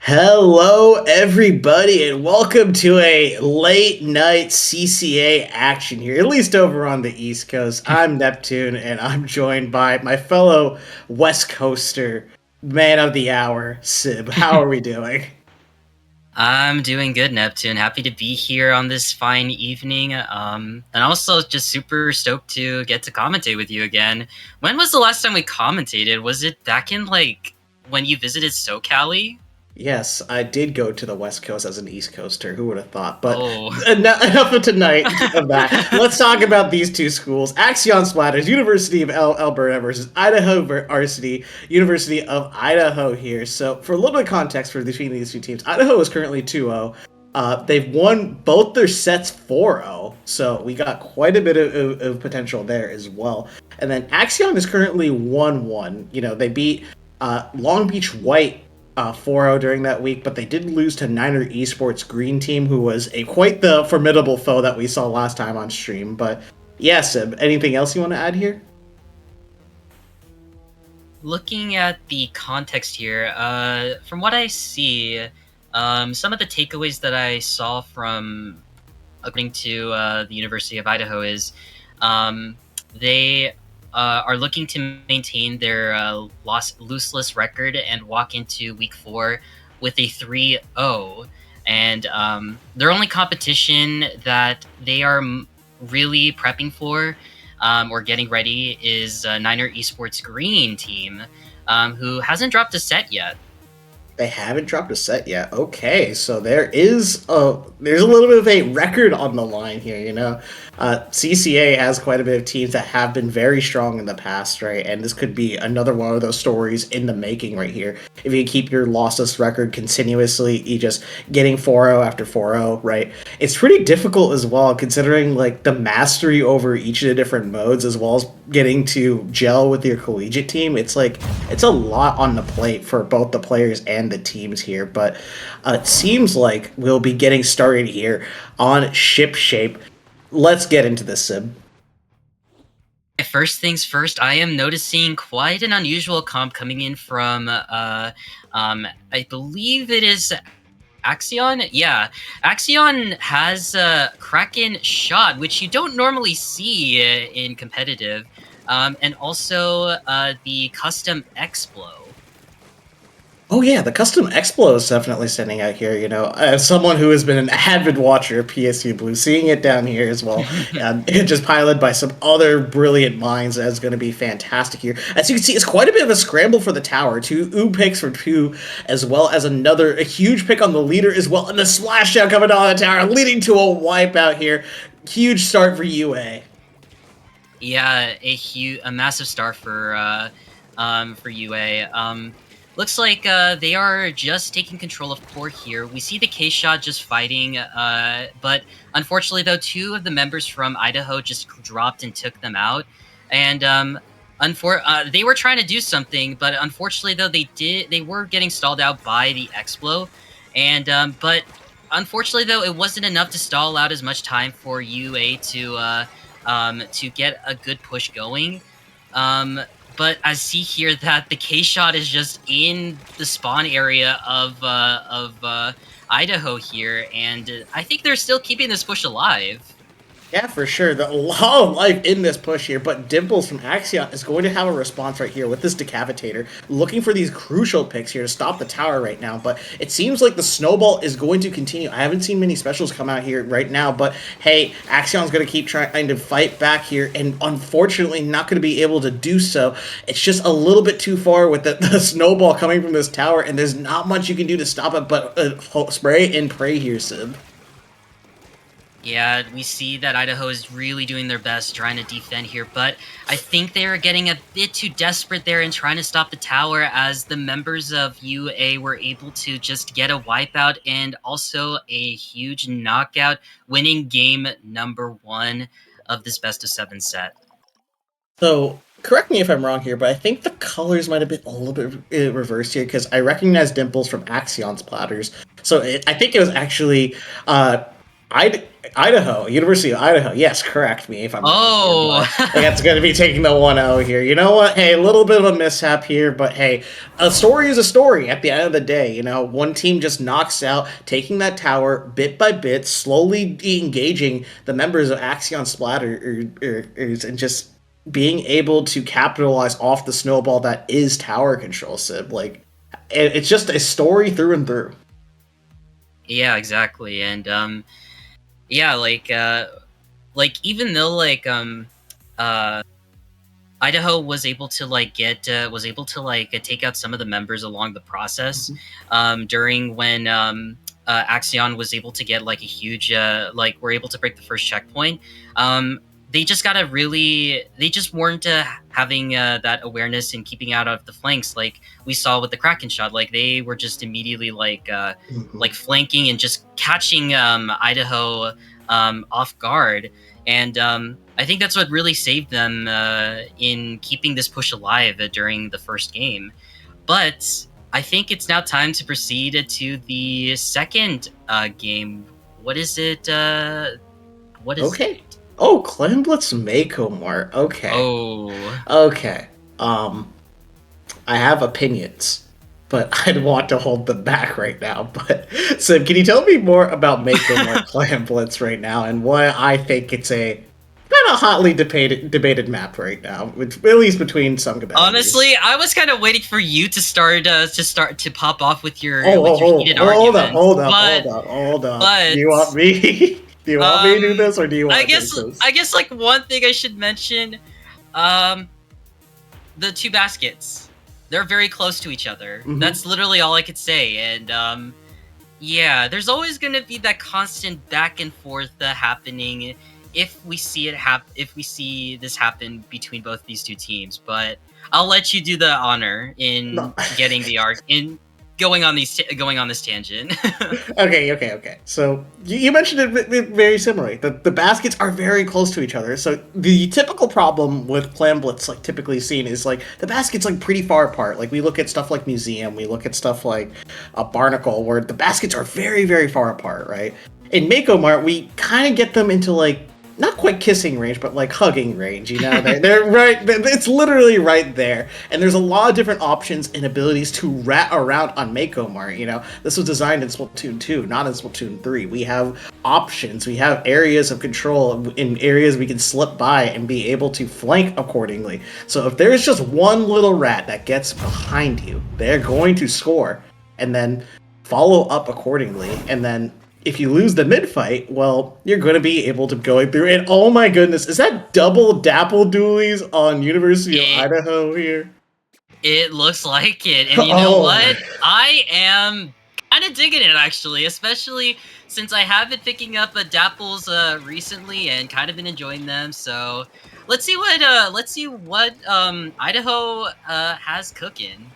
Hello, everybody, and welcome to a late night CCA action here, at least over on the East Coast. I'm Nep2ne, and I'm joined by my fellow West Coaster, man of the hour, Sib. How are we doing? I'm doing good, Nep2ne. Happy to be here on this fine evening. And also just super stoked to get to commentate with you again. When was the last time we commentated? Was it back in when you visited SoCali? Yes, I did go to the West Coast as an East Coaster. Who would have thought? But Oh, enough of tonight of that. Let's talk about these two schools: Axion Splatters, University of Alberta versus Idaho Varsity, University of Idaho. Here, so for a little bit of context for between these two teams, Idaho is currently 2-0. They've won both their sets 4-0, so we got quite a bit of potential there as well. And then Axion is currently 1-1. They beat Long Beach White 4-0 during that week, but they did lose to Niner Esports Green Team, who was a quite the formidable foe that we saw last time on stream. But yeah, Sib, anything else you want to add here? looking at the context here, from what I see, some of the takeaways that I saw from according to the University of Idaho is they are looking to maintain their lossless record and walk into week 4 with a 3-0. And their only competition that they are really prepping for or getting ready is Niner Esports Green Team, who hasn't dropped a set yet. They haven't dropped a set yet. Okay, so there's a little bit of a record on the line here. CCA has quite a bit of teams that have been very strong in the past, right? And this could be another one of those stories in the making right here. If you keep your lossless record continuously, you just getting 4-0 after 4-0, right? It's pretty difficult as well, considering like the mastery over each of the different modes, as well as getting to gel with your collegiate team. It's a lot on the plate for both the players and the teams here, but it seems like we'll be getting started here on ship shape. Let's get into this, Sib. First things first, I am noticing quite an unusual comp coming in from, I believe it is Axion? Yeah. Axion has a Kraken shot, which you don't normally see in competitive, and also the custom Explo. Oh yeah, the custom Explo is definitely standing out here. As someone who has been an avid watcher of PSU Blue, seeing it down here as well, just piloted by some other brilliant minds, that's going to be fantastic here. As you can see, it's quite a bit of a scramble for the tower. Two picks for two, as well as a huge pick on the leader as well, and the splashdown coming on the tower, leading to a wipeout here. Huge start for UA. Yeah, a massive start for UA. Looks like they are just taking control of core here. We see the K-Shot just fighting, but unfortunately, though, two of the members from Idaho just dropped and took them out. And they were trying to do something, but unfortunately, though, they were getting stalled out by the Explo. And but unfortunately, though, it wasn't enough to stall out as much time for UA to get a good push going. But I see here that the K-Shot is just in the spawn area of Idaho here, and I think they're still keeping this push alive. Yeah, for sure. A lot of life in this push here, but Dimples from Axion is going to have a response right here with this Decapitator, looking for these crucial picks here to stop the tower right now. But it seems like the snowball is going to continue. I haven't seen many specials come out here right now, but hey, Axion's going to keep trying to fight back here, and unfortunately not going to be able to do so. It's just a little bit too far with the snowball coming from this tower, and there's not much you can do to stop it but spray and pray here, Sib. Yeah, we see that Idaho is really doing their best trying to defend here, but I think they are getting a bit too desperate there and trying to stop the tower, as the members of UA were able to just get a wipeout and also a huge knockout, winning game number 1 of this best of 7 set. So, correct me if I'm wrong here, but I think the colors might have been a little bit reversed here, because I recognize Dimples from Axion Splatters. So I think it was actually Idaho, University of Idaho. Yes, correct me if I'm wrong here, Oh. but that's going to be taking the 1-0 here. You know what? Hey, a little bit of a mishap here, but hey, a story is a story at the end of the day. You know, one team just knocks out, taking that tower bit by bit, slowly engaging the members of Axion Splatters and just being able to capitalize off the snowball that is tower control, Sib. Like, it's just a story through and through. Yeah, exactly. And yeah, like even though uh Idaho was able to take out some of the members along the process, during when Axion was able to get like a huge were able to break the first checkpoint. They just they just weren't having that awareness and keeping out of the flanks like we saw with the Kraken shot. Like they were just immediately like flanking and just catching Idaho off guard. And I think that's what really saved them in keeping this push alive during the first game. But I think it's now time to proceed to the second game. What is it? What is Okay. it? Oh, Clan Blitz Mako Mart. Okay. Oh. Okay. I have opinions, but I'd want to hold them back right now. But so, can you tell me more about Mako Mart Clan Blitz right now and why I think it's a kind of hotly debated map right now, at least between some competitors? Honestly, I was kind of waiting for you to start to pop off with your heated hold arguments. Hold up. But Do you want me? Do you want me to do this, or do you want I to guess do this? I guess like one thing I should mention, the two baskets. They're very close to each other. That's literally all I could say. And yeah, there's always gonna be that constant back and forth happening if we see this happen between both these two teams. But I'll let you do the honor in getting the arc in going on this tangent. Okay. So you mentioned it very similarly. The baskets are very close to each other. So the typical problem with Clan Blitz, like typically seen, is like the baskets like pretty far apart. Like we look at stuff like Museum, we look at stuff like a Barnacle, where the baskets are very, very far apart, right? In Mako Mart, we kind of get them into like not quite kissing range, but like hugging range, you know? They're right, it's literally right there. And there's a lot of different options and abilities to rat around on Mako Mart, you know? This was designed in Splatoon 2, not in Splatoon 3. We have options, we have areas of control in areas we can slip by and be able to flank accordingly. So if there's just one little rat that gets behind you, they're going to score and then follow up accordingly, and then if you lose the mid-fight, well, you're going to be able to go through. And oh my goodness, is that double dapple dualies on University of Idaho here? It looks like it. And you know what? I am kind of digging it, actually. Especially since I have been picking up dapples recently and kind of been enjoying them. So let's see what Idaho has cooking.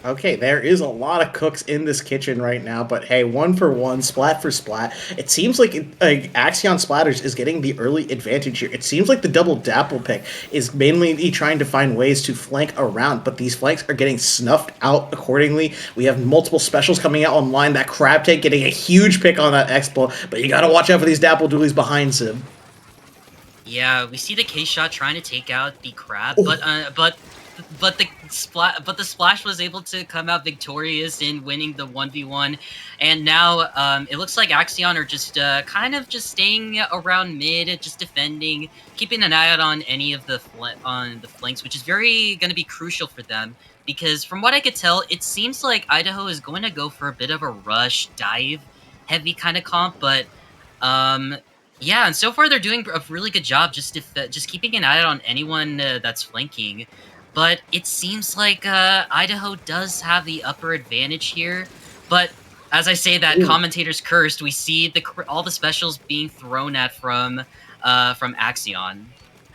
Okay, there is a lot of cooks in this kitchen right now, but hey, 1-for-1, splat for splat. It seems like Axion Splatters is getting the early advantage here. It seems like the double dapple pick is mainly trying to find ways to flank around, but these flanks are getting snuffed out accordingly. We have multiple specials coming out online. That crab take getting a huge pick on that expo, but you gotta watch out for these dapple dualies behind Sim. Yeah, we see the K-Shot trying to take out the crab, but the splash was able to come out victorious in winning the 1v1, and now it looks like Axion are just kind of just staying around mid, just defending, keeping an eye out on any of the flanks, which is very going to be crucial for them, because from what I could tell, it seems like Idaho is going to go for a bit of a rush dive heavy kind of comp, but yeah, and so far they're doing a really good job just keeping an eye out on anyone that's flanking. But it seems like Idaho does have the upper advantage here. But as I say that, commentator's cursed. We see all the specials being thrown at from Axion.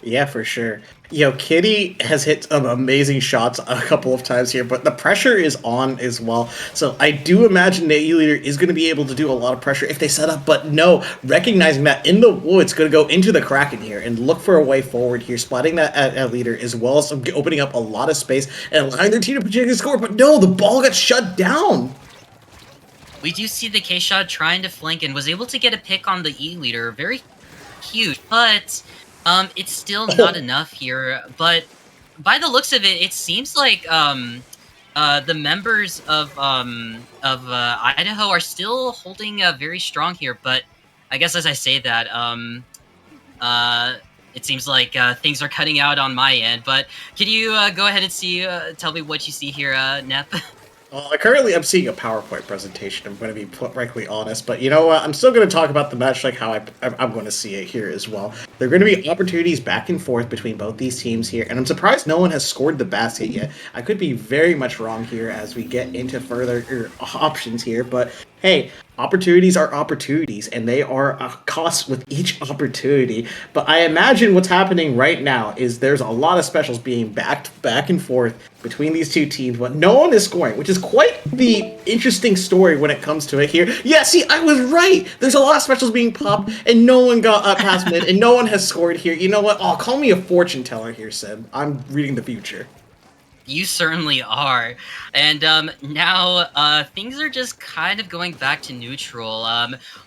Yeah, for sure. Yo, Kitty has hit some amazing shots a couple of times here, but the pressure is on as well. So I do imagine that E-Leader is going to be able to do a lot of pressure if they set up, but no, recognizing that in the woods, going to go into the Kraken here and look for a way forward here, spotting that at Leader as well as opening up a lot of space and allowing their team to particularly score, but no, the ball got shut down. We do see the K-Shot trying to flank and was able to get a pick on the E-leader. Very huge, but it's still not enough here. But by the looks of it, it seems like the members of Idaho are still holding very strong here. But I guess as I say that, uh, it seems like things are cutting out on my end. But can you go ahead and tell me what you see here, Nep? Currently, I'm seeing a PowerPoint presentation. I'm going to be frankly honest, but you know what? I'm still going to talk about the match like how I'm going to see it here as well. There are going to be opportunities back and forth between both these teams here, and I'm surprised no one has scored the basket yet. I could be very much wrong here as we get into further options here, but hey, opportunities are opportunities, and they are a cost with each opportunity. But I imagine what's happening right now is there's a lot of specials being backed back and forth between these two teams, but no one is scoring, which is quite the interesting story when it comes to it here. Yeah, see, I was right. There's a lot of specials being popped, and no one got up past mid, and no one has scored here. You know what? Oh, call me a fortune teller here, Seb. I'm reading the future. You certainly are. And now things are just kind of going back to neutral.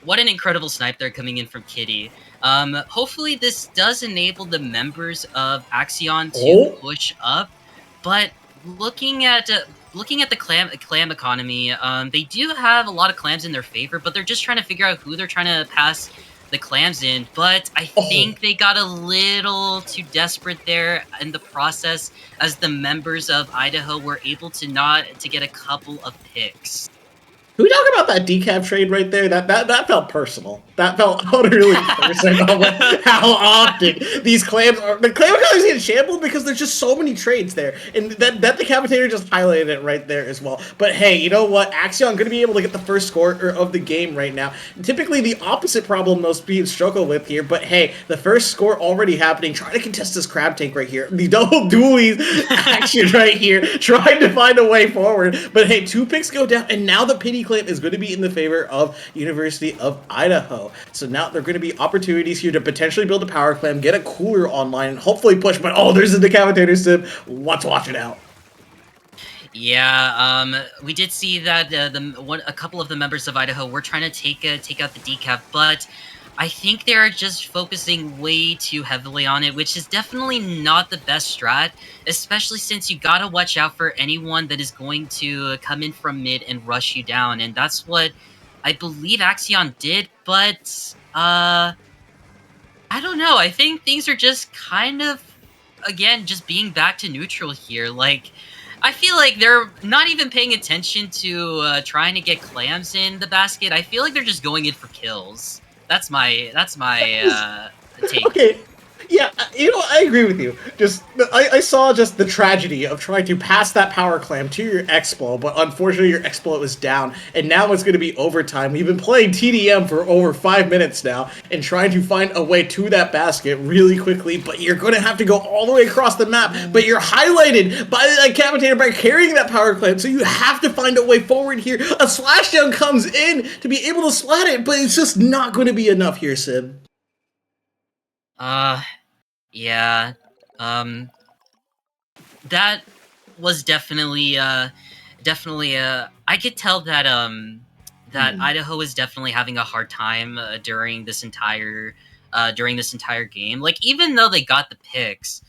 What an incredible snipe there coming in from Kitty. Hopefully this does enable the members of Axion to push up. But looking at the clam economy, they do have a lot of clams in their favor, but they're just trying to figure out who they're trying to pass the clams in. But I think they got a little too desperate there in the process, as the members of Idaho were able to get a couple of picks. Can we talk about that decaf trade right there? That felt personal. That felt utterly personal. How often these clams are the clam economy is getting shambled because there's just so many trades there, and that the commentator just highlighted it right there as well. But hey, you know what? Axion going to be able to get the first score of the game right now. Typically, the opposite problem most teams struggle with here. But hey, the first score already happening. Trying to contest this crab tank right here. The double dualies action right here, trying to find a way forward. But hey, 2 picks go down, and now the pity claim is going to be in the favor of University of Idaho. So now there are going to be opportunities here to potentially build a power clam, get a cooler online, and hopefully push. But oh, there's the commentator sim. Let's watch it out. Yeah, we did see that a couple of the members of Idaho were trying to take out the decaf, but I think they're just focusing way too heavily on it, which is definitely not the best strat, especially since you gotta watch out for anyone that is going to come in from mid and rush you down, and that's what I believe Axion did, but I don't know. I think things are just kind of, again, just being back to neutral here. Like, I feel like they're not even paying attention to trying to get clams in the basket. I feel like they're just going in for kills. That's my take. Okay. Yeah, you know, I agree with you. I saw just the tragedy of trying to pass that power clam to your Explo, but unfortunately your Explo is down, and now it's going to be overtime. We've been playing TDM for over 5 minutes now, and trying to find a way to that basket really quickly, but you're going to have to go all the way across the map, but you're highlighted by the commentator by carrying that power clam, so you have to find a way forward here. A splashdown comes in to be able to splat it, but it's just not going to be enough here, Sid. Yeah, that was definitely, I could tell that, that Idaho is definitely having a hard time during this entire game. Like, even though they got the picks,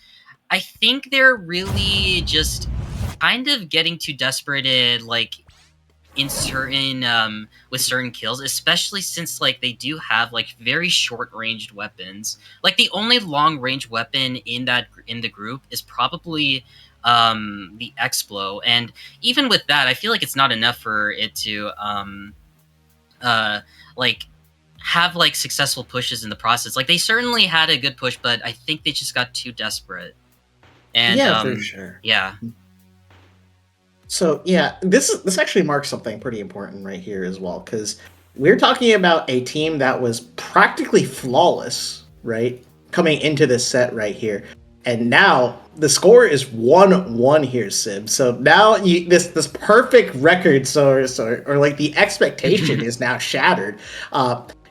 I think they're really just kind of getting too desperate in certain with certain kills, especially since like they do have like very short ranged weapons. Like the only long range weapon in the group is probably the Explo, and even with that, I feel like it's not enough for it to like have like successful pushes in the process. Like they certainly had a good push, but I think they just got too desperate. And yeah, for sure. Yeah. So yeah, this actually marks something pretty important right here as well, because we're talking about a team that was practically flawless, right, coming into this set right here. And now the score is 1-1 here, Sim. So now this perfect record, or like the expectation is now shattered.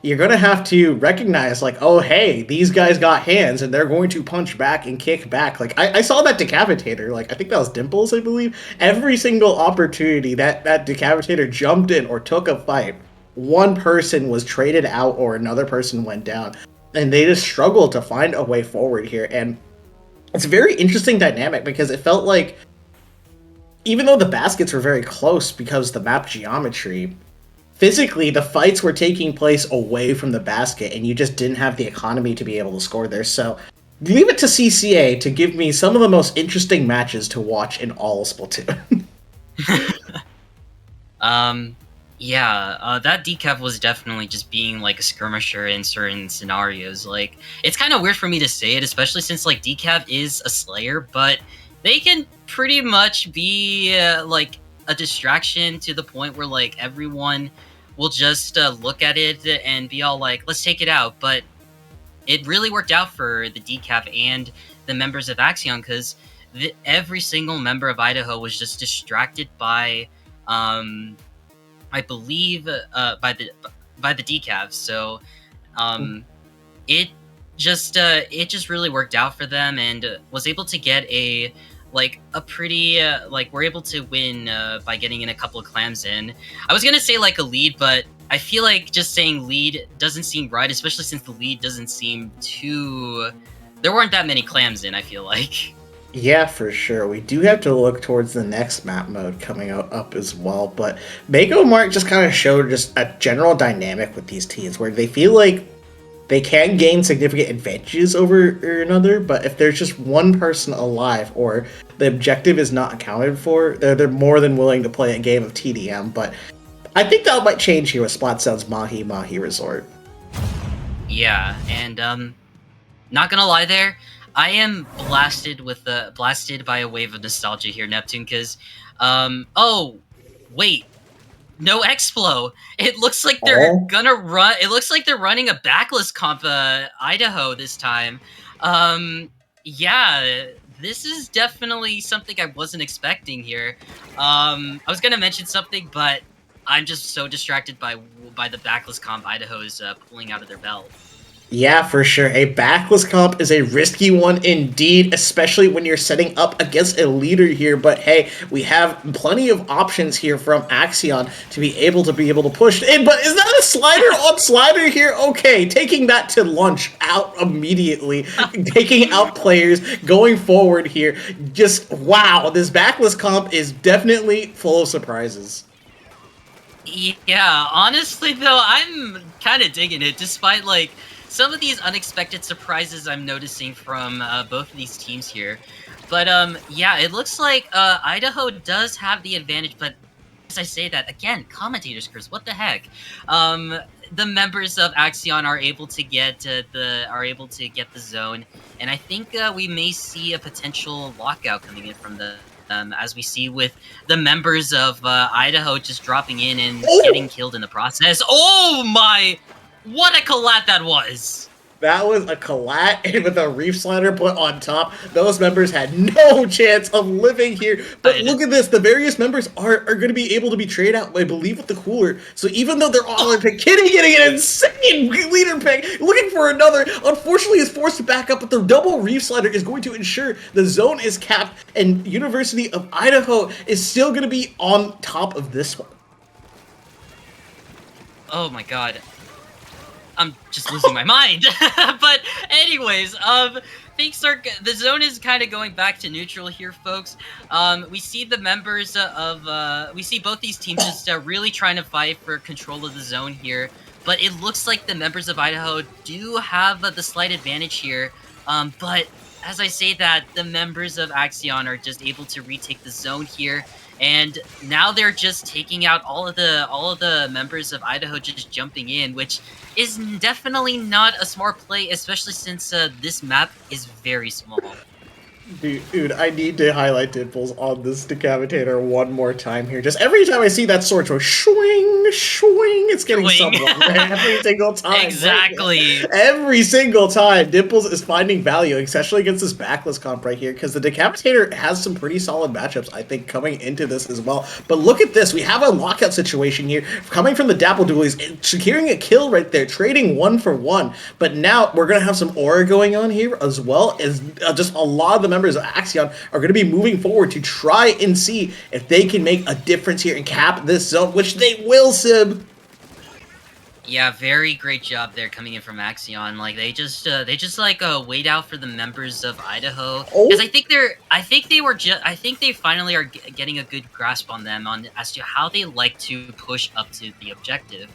You're gonna have to recognize, like, oh hey, these guys got hands and they're going to punch back and kick back. Like I saw that decapitator, like I think that was Dimples, I believe. Every single opportunity that decapitator jumped in or took a fight, one person was traded out or another person went down. And they just struggled to find a way forward here. And it's a very interesting dynamic because it felt like, even though the baskets were very close because of the map geometry, physically the fights were taking place away from the basket and you just didn't have the economy to be able to score there. So leave it to CCA to give me some of the most interesting matches to watch in all of Splatoon. Yeah, that decaf was definitely just being like a skirmisher in certain scenarios. Like, it's kind of weird for me to say it, especially since like decaf is a slayer, but they can pretty much be like a distraction to the point where like everyone will just look at it and be all like, let's take it out. But it really worked out for the decaf and the members of Axion, because every single member of Idaho was just distracted by I believe by the decaf. So it just really worked out for them, and was able to get a pretty we're able to win by getting in a couple of clams in. I was gonna say like a lead, but I feel like just saying lead doesn't seem right, especially since the lead doesn't seem too. There weren't that many clams in, I feel like. Yeah, for sure. We do have to look towards the next map mode coming up as well. But Mako Mark just kind of showed just a general dynamic with these teams where they feel like they can gain significant advantages over another, but if there's just one person alive or the objective is not accounted for, they're more than willing to play a game of TDM. But I think that might change here with Splatzone's Mahi Mahi Resort. Yeah, and not gonna lie there, I am blasted by a wave of nostalgia here, Nep2ne, because oh wait, no Explo. It looks like they're gonna run. It looks like they're running a backless comp Idaho this time. Yeah, this is definitely something I wasn't expecting here. I was gonna mention something, but I'm just so distracted by the backless comp Idaho's pulling out of their belt. Yeah, for sure. A backless comp is a risky one indeed, especially when you're setting up against a leader here. But hey, we have plenty of options here from Axion to be able to push in. But is that a slider on slider here? Okay, taking that to lunch out immediately, taking out players, going forward here. Just wow, this backless comp is definitely full of surprises. Yeah, honestly though, I'm kind of digging it, despite like some of these unexpected surprises I'm noticing from both of these teams here. But yeah, it looks like Idaho does have the advantage, but as I say that, again, commentators, Chris, what the heck? The members of Axion are able to get the zone, and I think we may see a potential lockout coming in from the as we see with the members of Idaho just dropping in and getting killed in the process. Oh my! What a collat that was! That was a collat, and with a reef slider put on top, those members had no chance of living here. But look at this, the various members are going to be able to be traded out, I believe, with the cooler. So even though they're all Olympic, Kitty getting an insane leader pick, looking for another, unfortunately is forced to back up, but the double reef slider is going to ensure the zone is capped, and University of Idaho is still going to be on top of this one. Oh my god. I'm just losing my mind. But anyways, the zone is kind of going back to neutral here, folks. We see the members we see both these teams just really trying to fight for control of the zone here. But it looks like the members of Idaho do have the slight advantage here. But as I say that, the members of Axion are just able to retake the zone here. And now they're just taking out all of the members of Idaho just jumping in, which is definitely not a smart play, especially since this map is very small. Dude, I need to highlight Dimples on this decapitator one more time here. Just every time I see that sword go swing, swing, it's getting Swing. someone every single time. Exactly. Right? Every single time, Dimples is finding value, especially against this backless comp right here, because the decapitator has some pretty solid matchups, I think, coming into this as well. But look at this. We have a lockout situation here coming from the Dapple Doolies, securing a kill right there, trading 1 for 1. But now we're going to have some aura going on here as well as just a lot of the members of Axion are going to be moving forward to try and see if they can make a difference here and cap this zone, which they will, Sib. Yeah, very great job there coming in from Axion. Like they just wait out for the members of Idaho because I think they finally are getting a good grasp on them on as to how they like to push up to the objective.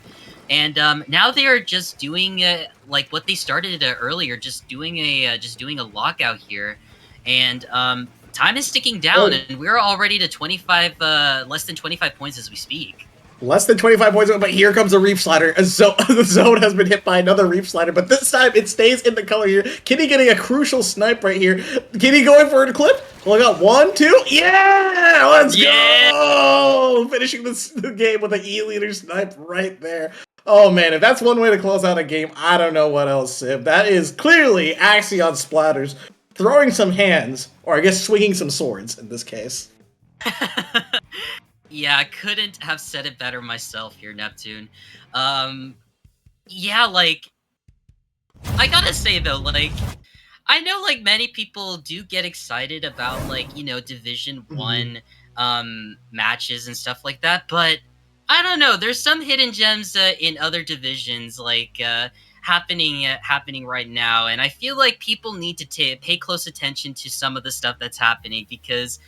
And now they are just doing like what they started earlier, just doing a lockout here, and time is ticking down, and we're already to 25, less than 25 points as we speak. Less than 25 points, but here comes a Reef Slider. The zone has been hit by another Reef Slider, but this time it stays in the color here. Kitty getting a crucial snipe right here. Kitty going for a clip. We got 1, 2. Yeah! Let's go! Finishing the game with an E-leader snipe right there. Oh man, if that's one way to close out a game, I don't know what else, Sib. That is clearly Axion Splatters throwing some hands, or I guess swinging some swords in this case. Yeah, I couldn't have said it better myself here, Nep2ne. Yeah, like, I gotta say though, like, I know like many people do get excited about like, you know, Division 1 matches and stuff like that, but I don't know, there's some hidden gems in other divisions like happening right now, and I feel like people need to pay close attention to some of the stuff that's happening because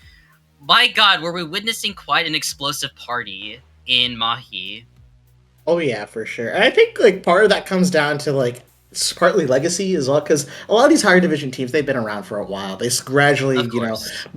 my God, were we witnessing quite an explosive party in Mahi? Oh yeah, for sure. And I think like part of that comes down to like partly legacy as well, because a lot of these higher division teams, they've been around for a while. They gradually,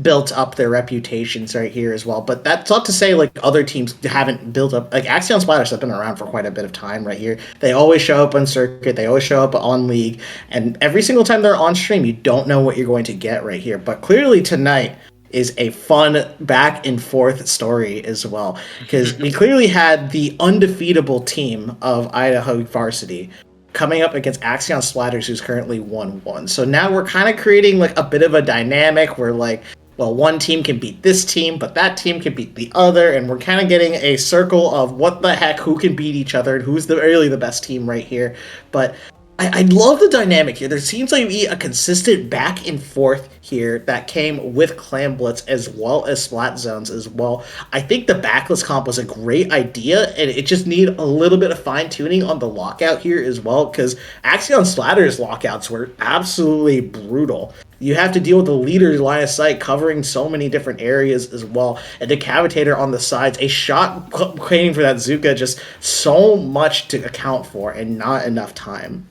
built up their reputations right here as well. But that's not to say like other teams haven't built up. Like Axion Splatters have been around for quite a bit of time right here. They always show up on circuit. They always show up on league, and every single time they're on stream, you don't know what you're going to get right here. But clearly tonight is a fun back and forth story as well, because we clearly had the undefeatable team of Idaho Varsity coming up against Axion Splatters, who's currently 1-1. So now we're kind of creating like a bit of a dynamic where like, well, one team can beat this team, but that team can beat the other, and we're kind of getting a circle of what the heck, who can beat each other, and who's really the best team right here. But I love the dynamic here. There seems like to be a consistent back and forth here that came with Clan Blitz as well as Splat Zones as well. I think the backless comp was a great idea, and it just needed a little bit of fine-tuning on the lockout here as well, because Axion Splatters lockouts were absolutely brutal. You have to deal with the leader's line of sight covering so many different areas as well. A decapitator on the sides, a shot waiting for that Zuka, just so much to account for and not enough time.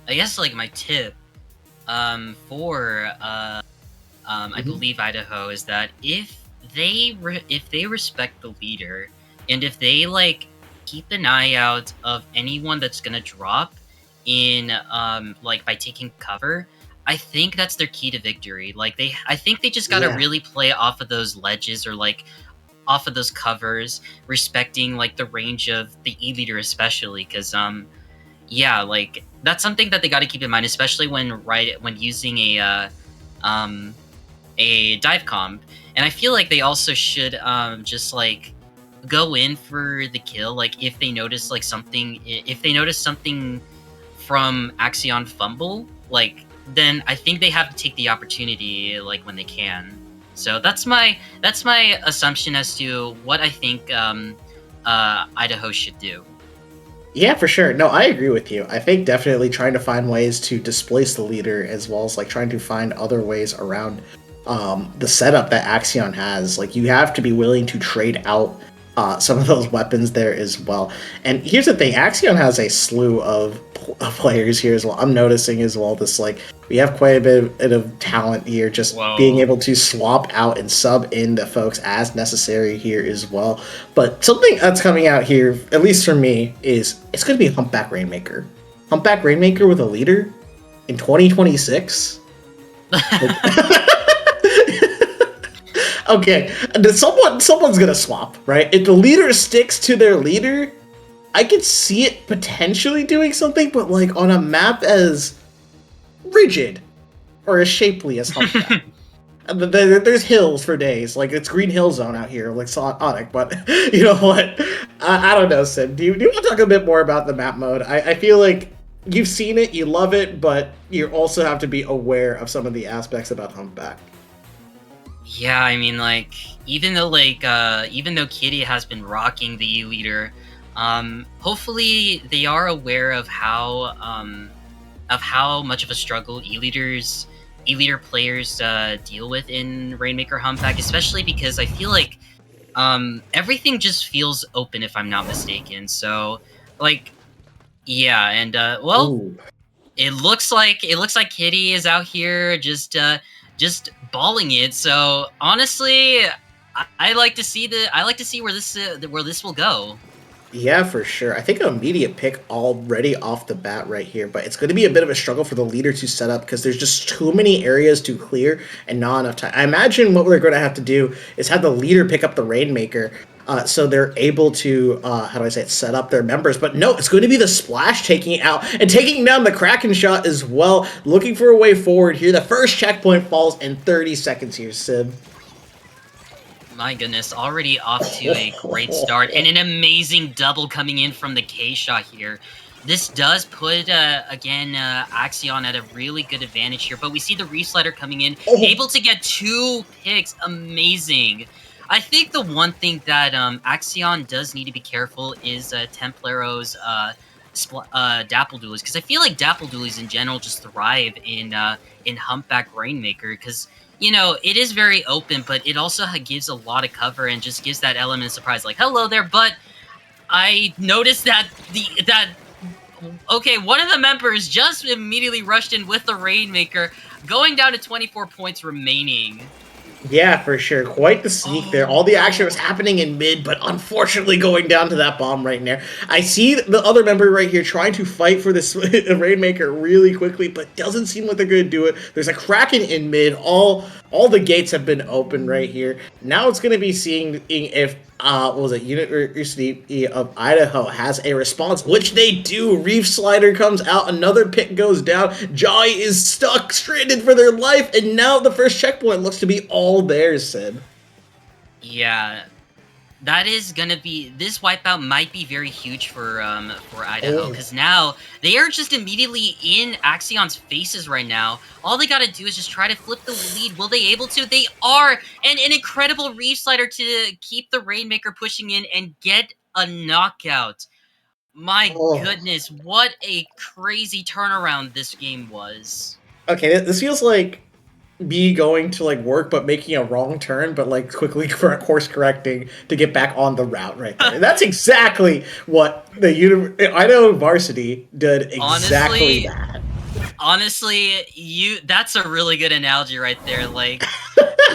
I guess like my tip for I believe Idaho is that if they respect the leader, and if they like keep an eye out of anyone that's gonna drop in like by taking cover, I think that's their key to victory. Like I think they just gotta really play off of those ledges or like off of those covers, respecting like the range of the E leader especially, because yeah, like that's something that they got to keep in mind, especially when using a dive comp. And I feel like they also should just like go in for the kill. Like if they notice something from Axion fumble, like then I think they have to take the opportunity like when they can. So that's my assumption as to what I think Idaho should do. Yeah, for sure. No, I agree with you. I think definitely trying to find ways to displace the leader, as well as like trying to find other ways around the setup that Axion has. Like you have to be willing to trade out some of those weapons there as well. And here's the thing, Axion has a slew of players here as well. I'm noticing as well this like we have quite a bit of talent here, just being able to swap out and sub in the folks as necessary here as well. But something that's coming out here, at least for me, is it's going to be a Humpback Rainmaker. Humpback Rainmaker with a leader in 2026. Okay, someone's gonna swap, right? If the leader sticks to their leader, I could see it potentially doing something, but like on a map as rigid or as shapely as Humpback. There's hills for days, like it's Green Hill Zone out here, like Sonic. But you know what? I don't know, Sim. Do you want to talk a bit more about the map mode? I feel like you've seen it, you love it, but you also have to be aware of some of the aspects about Humpback. Yeah, I mean, like, even though Kitty has been rocking the E leader, hopefully they are aware of how much of a struggle E-leader players deal with in Rainmaker Humpback, especially because I feel like everything just feels open, if I'm not mistaken. So, like, yeah, and well, Ooh. it looks like Kitty is out here just balling it. So honestly, I like to see where this will go. Yeah, for sure. I think an immediate pick already off the bat right here, but it's going to be a bit of a struggle for the leader to set up because there's just too many areas to clear and not enough time. I imagine what we're going to have to do is have the leader pick up the Rainmaker so they're able to, how do I say it, set up their members. But no, it's going to be the Splash taking it out and taking down the Kraken shot as well, looking for a way forward here. The first checkpoint falls in 30 seconds here, Sid. My goodness, already off to a great start and an amazing double coming in from the K shot here. This does put, again, Axion at a really good advantage here, but we see the Reslider coming in, able to get 2 picks. Amazing. I think the one thing that Axion does need to be careful is Templaro's Dapple Duelies, because I feel like Dapple Duelies in general just thrive in Humpback Rainmaker, because it is very open, but it also gives a lot of cover and just gives that element of surprise, like, hello there, but I noticed that one of the members just immediately rushed in with the Rainmaker, going down to 24 points remaining. Yeah, for sure. Quite the sneak there. All the action was happening in mid, but unfortunately going down to that bomb right there. I see the other member right here trying to fight for this Rainmaker really quickly, but doesn't seem like they're going to do it. There's a Kraken in mid. All the gates have been open right here. Now it's going to be seeing if University of Idaho has a response, which they do. Reef Slider comes out, another pick goes down. Jai is stuck, stranded for their life, and now the first checkpoint looks to be all theirs, Sid. Yeah, that is gonna be, this wipeout might be very huge for Idaho, because now they are just immediately in Axion's faces right now. All they gotta do is just try to flip the lead. Will they able to? They are! And an incredible Reef Slider to keep the Rainmaker pushing in and get a knockout. My goodness, what a crazy turnaround this game was. Okay, this feels like me going to like work but making a wrong turn, but like quickly course correcting to get back on the route right there. And that's exactly what the Idaho Varsity did. Exactly that. Honestly, that's a really good analogy right there. Like,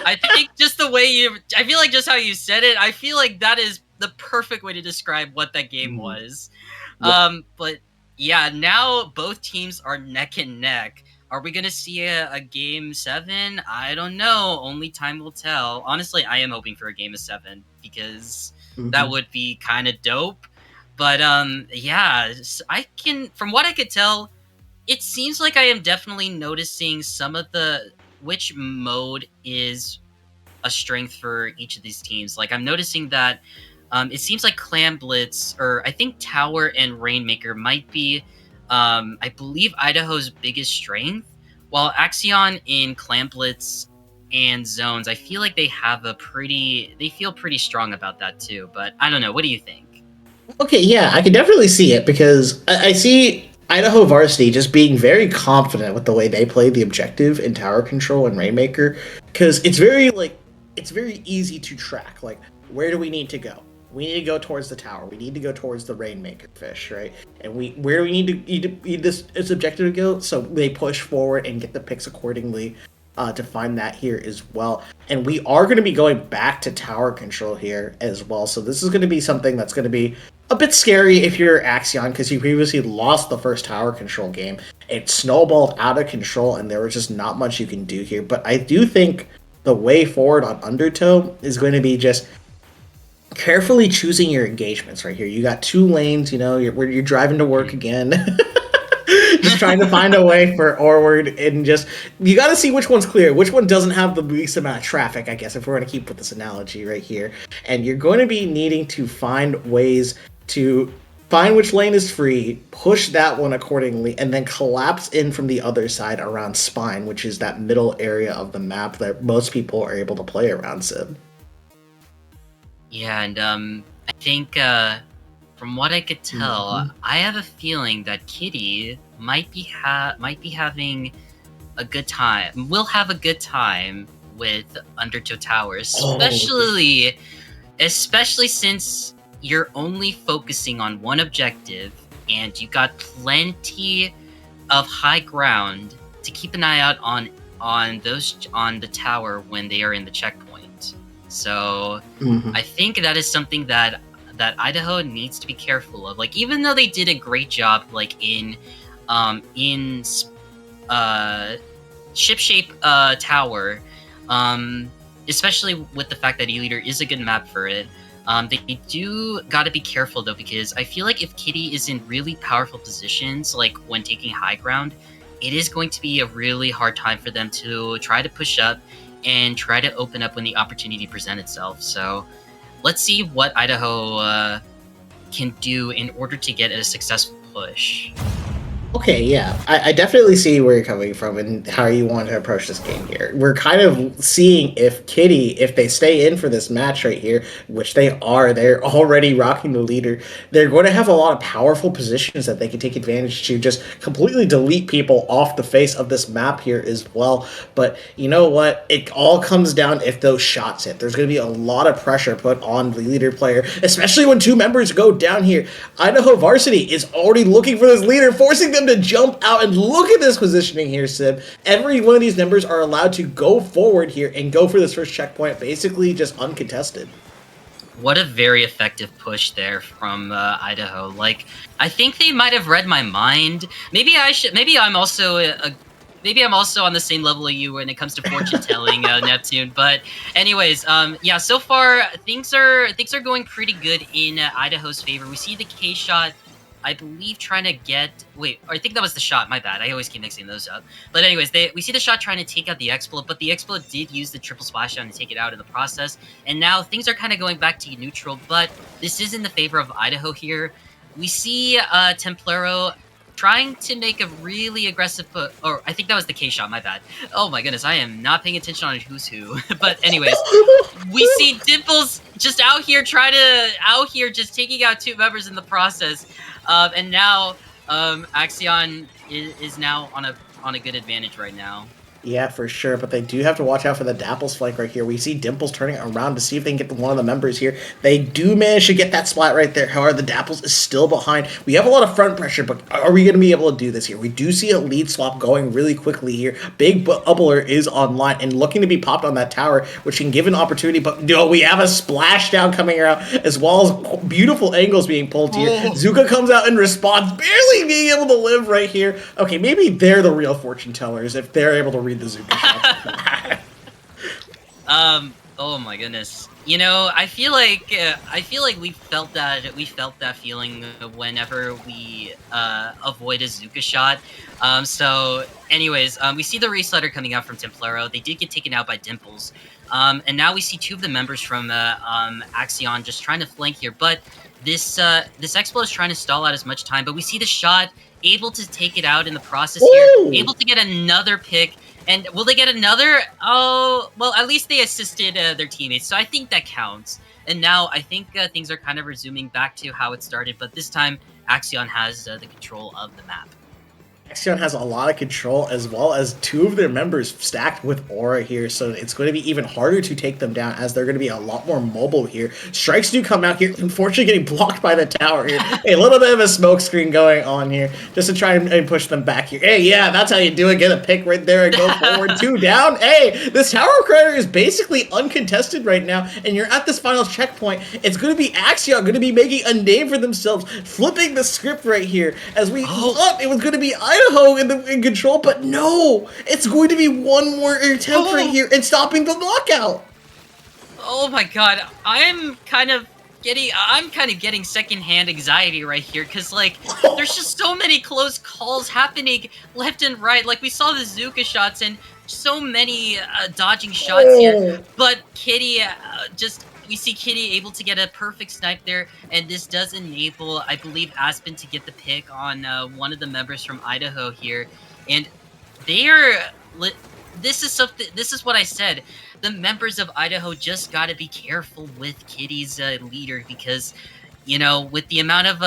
I think just the way I feel like just how you said it, I feel like that is the perfect way to describe what that game was. Yep. But yeah, now both teams are neck and neck. Are we going to see a Game 7? I don't know. Only time will tell. Honestly, I am hoping for a Game of 7 because that would be kind of dope. But yeah, from what I could tell, it seems like I am definitely noticing some of which mode is a strength for each of these teams. Like, I'm noticing that it seems like Clam Blitz, or I think Tower and Rainmaker might be, I believe, Idaho's biggest strength, while Axion in Clam Blitz and Zones, I feel like they feel pretty strong about that too, but I don't know. What do you think? Okay, yeah, I can definitely see it because I see Idaho Varsity just being very confident with the way they play the objective in Tower Control and Rainmaker, because it's very easy to track, like, where do we need to go? We need to go towards the tower. We need to go towards the Rainmaker fish, right? And where do we need this objective to go? So they push forward and get the picks accordingly to find that here as well. And we are going to be going back to tower control here as well. So this is going to be something that's going to be a bit scary if you're Axion, because you previously lost the first tower control game. It snowballed out of control, and there was just not much you can do here. But I do think the way forward on Undertow is going to be just carefully choosing your engagements right here. You got 2 lanes, you know, you're driving to work again. Just trying to find a way for forward, and just you got to see which one's clear, which one doesn't have the least amount of traffic, I guess, if we're going to keep with this analogy right here. And you're going to be needing to find ways to find which lane is free, push that one accordingly, and then collapse in from the other side around Spine, which is that middle area of the map that most people are able to play around, Sib. Yeah, and I think from what I could tell, I have a feeling that Kitty might be having a good time. Will have a good time with Undertow Towers, especially since you're only focusing on one objective, and you got plenty of high ground to keep an eye out on the tower when they are in the checkpoint. So I think that is something that Idaho needs to be careful of. Like, even though they did a great job, like in Shipshape Tower, especially with the fact that E-Leader is a good map for it. They do gotta be careful though, because I feel like if Kitty is in really powerful positions, like when taking high ground, it is going to be a really hard time for them to try to push up and try to open up when the opportunity presents itself. So let's see what Idaho can do in order to get a successful push. Okay, yeah. I definitely see where you're coming from and how you want to approach this game here. We're kind of seeing if Kitty, if they stay in for this match right here, which they are, they're already rocking the leader, they're going to have a lot of powerful positions that they can take advantage to just completely delete people off the face of this map here as well. But you know what? It all comes down if those shots hit. There's going to be a lot of pressure put on the leader player, especially when 2 members go down here. Idaho Varsity is already looking for this leader, forcing them to jump out, and look at this positioning here, Sib. Every one of these members are allowed to go forward here and go for this first checkpoint, basically just uncontested. What a very effective push there from Idaho. Like, I think they might have read my mind. Maybe I'm also on the same level as you when it comes to fortune telling, Nep2ne. But anyways, yeah, so far things are going pretty good in Idaho's favor. We see the K shot, I believe, trying to get... Wait, I think that was the shot. My bad. I always keep mixing those up. But anyways, we see the shot trying to take out the Explode, but the Explode did use the triple splashdown to take it out in the process. And now things are kind of going back to neutral, but this is in the favor of Idaho here. We see Templaro trying to make a really aggressive put... Or, I think that was the K shot. My bad. Oh my goodness, I am not paying attention on who's who. But anyways, we see Dimples just out here just taking out 2 members in the process. And now Axion is now on a good advantage right now. Yeah, for sure, but they do have to watch out for the Dapple's flank right here. We see Dimples turning around to see if they can get one of the members here. They do manage to get that splat right there. However, the Dapples is still behind. We have a lot of front pressure, but are we going to be able to do this here? We do see a lead swap going really quickly here. Big Bubbler is online and looking to be popped on that tower, which can give an opportunity, but no, we have a splashdown coming around, as well as beautiful angles being pulled here. Zuka comes out in response, barely being able to live right here. Okay, maybe they're the real fortune tellers if they're able to read the Zuka shot. Oh my goodness. You know, I feel like we felt that feeling whenever we avoid a Zuka shot. So anyways, we see the Resletter coming out from Templaro. They did get taken out by Dimples. And now we see 2 of the members from Axion just trying to flank here, but this Expo is trying to stall out as much time, but we see the shot, able to take it out in the process here, able to get another pick. And will they get another? Oh, well, at least they assisted their teammates, so I think that counts. And now I think things are kind of resuming back to how it started, but this time Axion has the control of the map. Axion has a lot of control, as well as 2 of their members stacked with aura here, so it's going to be even harder to take them down, as they're going to be a lot more mobile here. Strikes do come out here, unfortunately getting blocked by the tower here. A little bit of a smoke screen going on here, just to try and push them back here. Hey, yeah, that's how you do it. Get a pick right there and go forward. 2 down. Hey, this tower creditor is basically uncontested right now, and you're at this final checkpoint. It's going to be Axion going to be making a name for themselves, flipping the script right here, as we thought it was going to be Idaho in control, but no! It's going to be one more attempt right here and stopping the knockout! Oh my god, I'm kind of getting secondhand anxiety right here, because, like, there's just so many close calls happening left and right. Like, we saw the Zuka shots and so many dodging shots here, but Kitty we see Kitty able to get a perfect snipe there, and this does enable, I believe, Aspen to get the pick on one of the members from Idaho here, and they are... This is what I said. The members of Idaho just got to be careful with Kitty's leader, because, you know, with the amount of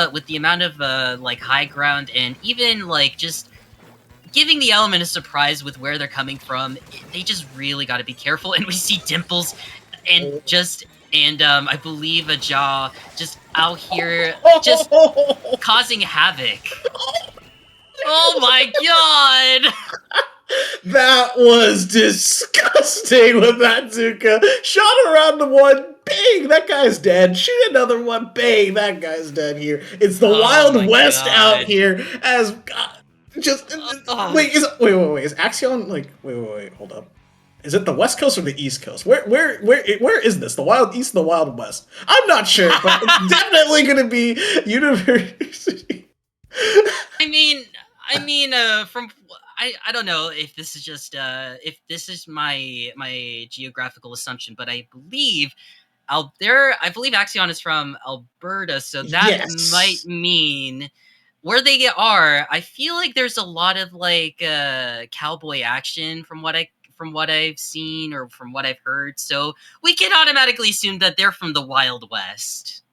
like high ground and even like just giving the element of surprise with where they're coming from, they just really got to be careful. And we see Dimples and I believe a Jaw just out here just causing havoc. Oh my god! That was disgusting with that Zuka. Shot around the one, bang, that guy's dead. Shoot another one, bang, that guy's dead here. It's the Wild West out here as just wait, is Axion like wait, hold up. Is it the West Coast or the East Coast? Where is this? The Wild East or the Wild West? I'm not sure, but it's definitely gonna be University. I mean, from I don't know if this is just if this is my geographical assumption, but I believe Axion is from Alberta, so that might mean where they are. I feel like there's a lot of like cowboy action from what I've seen or from what I've heard, so we can automatically assume that they're from the Wild West.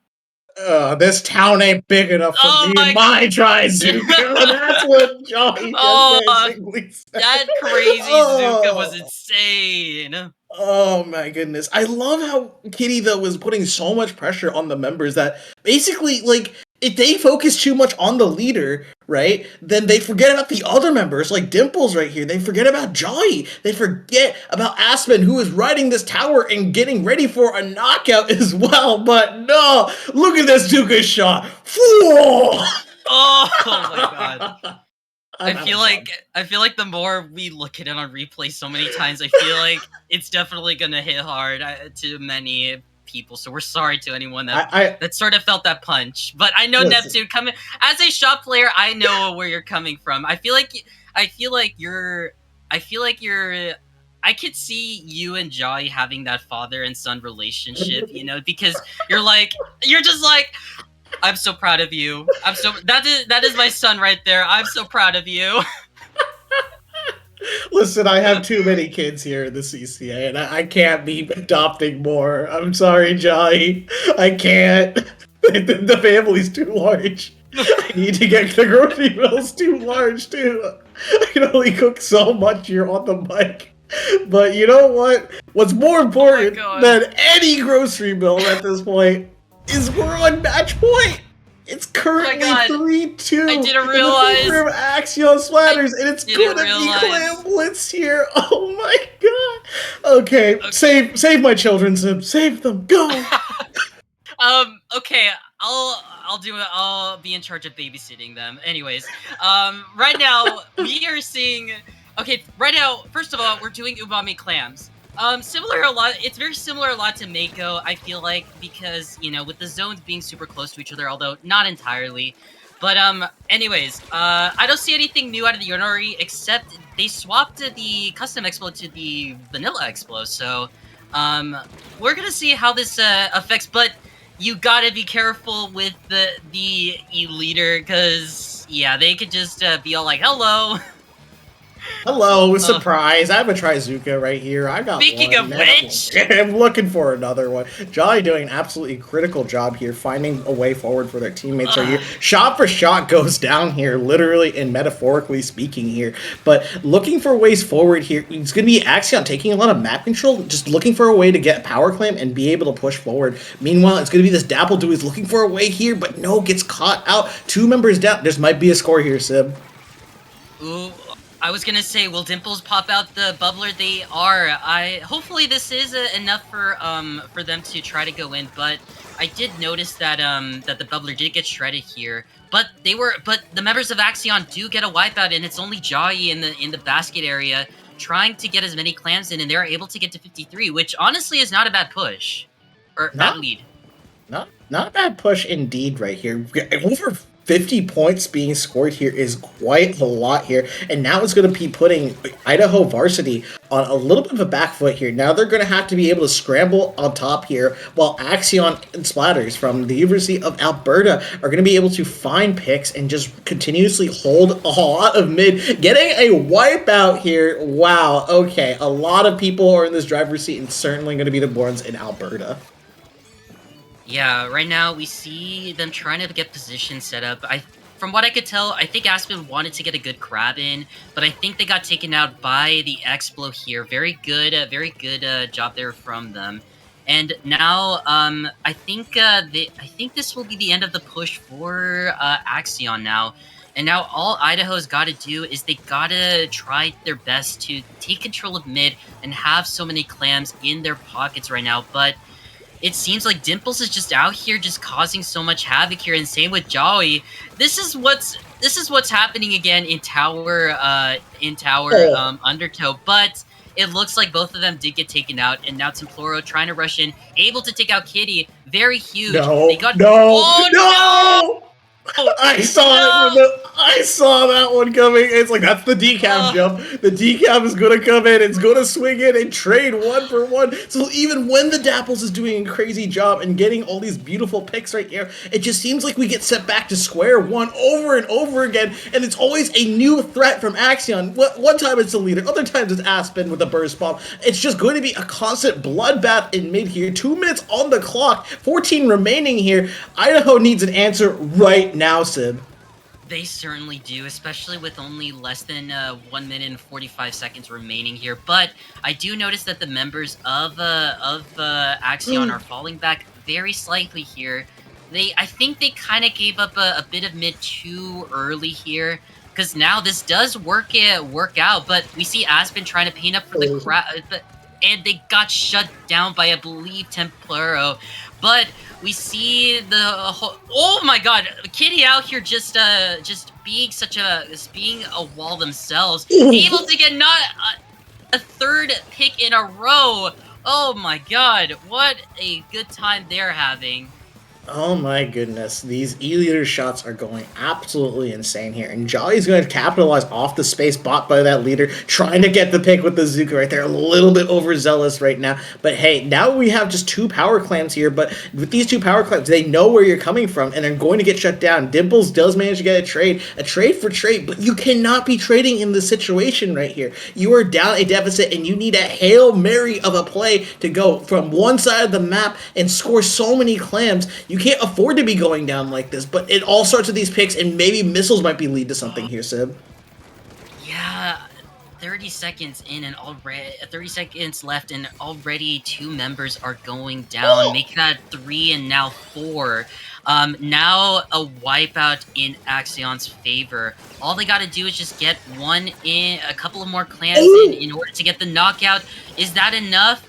This town ain't big enough for me and my Zuka. That's what Johnny basically said. That crazy Zuka was insane. Oh my goodness. I love how Kitty, though, was putting so much pressure on the members that basically, like, if they focus too much on the leader, right, then they forget about the other members, like Dimples right here. They forget about Jolly. They forget about Aspen, who is riding this tower and getting ready for a knockout as well. But no, look at this Zuka shot. Oh my god. I feel like the more we look at it on replay so many times, I feel like it's definitely gonna hit hard to many people. So we're sorry to anyone that sort of felt that punch. But I know Nep2ne coming as a shot player. I know where you're coming from. I feel like I could see you and Jolly having that father and son relationship, you know, because you're just like, I'm so proud of you. That is my son right there. I'm so proud of you. Listen, I have too many kids here in the CCA, and I can't be adopting more. I'm sorry, Jolly. I can't. The family's too large. I need to get the grocery bills too large, too. I can only cook so much here on the mic. But you know what? What's more important than any grocery bill at this point is we're on match point. It's currently 3-2. I didn't realize. From Axion Splatters, and it's gonna be Clam Blitz here. Oh my god. Okay. Save my children, Sim. Save them. Go. Okay. I'll do it. I'll be in charge of babysitting them. Anyways, right now we are seeing. Okay, right now, first of all, we're doing umami clams. It's very similar a lot to Mako, I feel like, because, you know, with the zones being super close to each other, although not entirely. But, anyways, I don't see anything new out of the ordinary, except they swapped the custom Explo to the vanilla Explo, so, we're gonna see how this, affects, but you gotta be careful with the e-leader, because, yeah, they could just, be all like, hello! Hello, surprise! I have a Trizuka right here. I got Speaking one. of which, I'm looking for another one. Jolly doing an absolutely critical job here, finding a way forward for their teammates right here. Shot for shot goes down here, literally and metaphorically speaking here. But looking for ways forward here, it's going to be Axion taking a lot of map control, just looking for a way to get power clamp and be able to push forward. Meanwhile, it's going to be this Dapple Dude who's looking for a way here, but no, gets caught out. 2 members down. There might be a score here, Sib. Ooh. I was gonna say, will Dimples pop out the bubbler? They are. Hopefully this is enough for them to try to go in, but I did notice that that the bubbler did get shredded here, but the members of Axion do get a wipeout, and it's only Jai in the basket area trying to get as many clams in, and they're able to get to 53, which honestly is not a bad push or bad Not lead. not a bad push indeed right here. Over 50 points being scored here is quite a lot here, and now it's going to be putting Idaho Varsity on a little bit of a back foot here. Now they're going to have to be able to scramble on top here, while Axion and Splatters from the University of Alberta are going to be able to find picks and just continuously hold a lot of mid. Getting a wipeout here, wow, okay, a lot of people are in this driver's seat and certainly going to be the ones in Alberta. Yeah, right now we see them trying to get position set up. From what I could tell, I think Aspen wanted to get a good grab in, but I think they got taken out by the Explo here. Very good job there from them. And now, I think this will be the end of the push for Axion now. And now all Idaho's got to do is they gotta try their best to take control of mid and have so many clams in their pockets right now, but it seems like Dimples is just out here just causing so much havoc here, and same with Joey. This is what's happening again in Oh, Undertow, but it looks like both of them did get taken out, and now Temploro trying to rush in, able to take out Kitty. Very huge. They no, got no, oh no! no! I saw it from No! the. I saw that one coming. It's like that's the decaf Uh, jump. The decaf is gonna come in. It's gonna swing in and trade one for one. So even when the Dapples is doing a crazy job and getting all these beautiful picks right here, it just seems like we get set back to square one over and over again. And it's always a new threat from Axion. One time it's the leader, other times it's Aspen with a burst bomb. It's just going to be a constant bloodbath in mid here. 2 minutes on the clock. 14 remaining here. Idaho needs an answer right now, Sib. They certainly do, especially with only less than 1 minute and 45 seconds remaining here. But I do notice that the members of Axion are falling back very slightly here. I think they kind of gave up a bit of mid too early here, because now this does work out. But we see Aspen trying to paint up for the crowd, and they got shut down by, I believe, Templaro. But we see the whole, oh my god, Kitty out here just being a wall themselves, able to get not a third pick in a row. Oh my god, what a good time they're having. Oh my goodness, these E-liter shots are going absolutely insane here, and Jolly's going to capitalize off the space bought by that leader, trying to get the pick with the Zuka right there, a little bit overzealous right now, but hey, now we have just two power clams here, but with these two power clams, they know where you're coming from, and they're going to get shut down. Dimples does manage to get a trade for trade, but you cannot be trading in this situation right here. You are down a deficit, and you need a Hail Mary of a play to go from one side of the map and score so many clams. You can't afford to be going down like this, but it all starts with these picks, and maybe missiles might be lead to something here, Sib. Yeah, 30 seconds in and already 30 seconds left, and already two members are going down. Make that 3 and now 4. Now a wipeout in Axion's favor. All they got to do is just get a couple of more clans in order to get the knockout. Is that enough?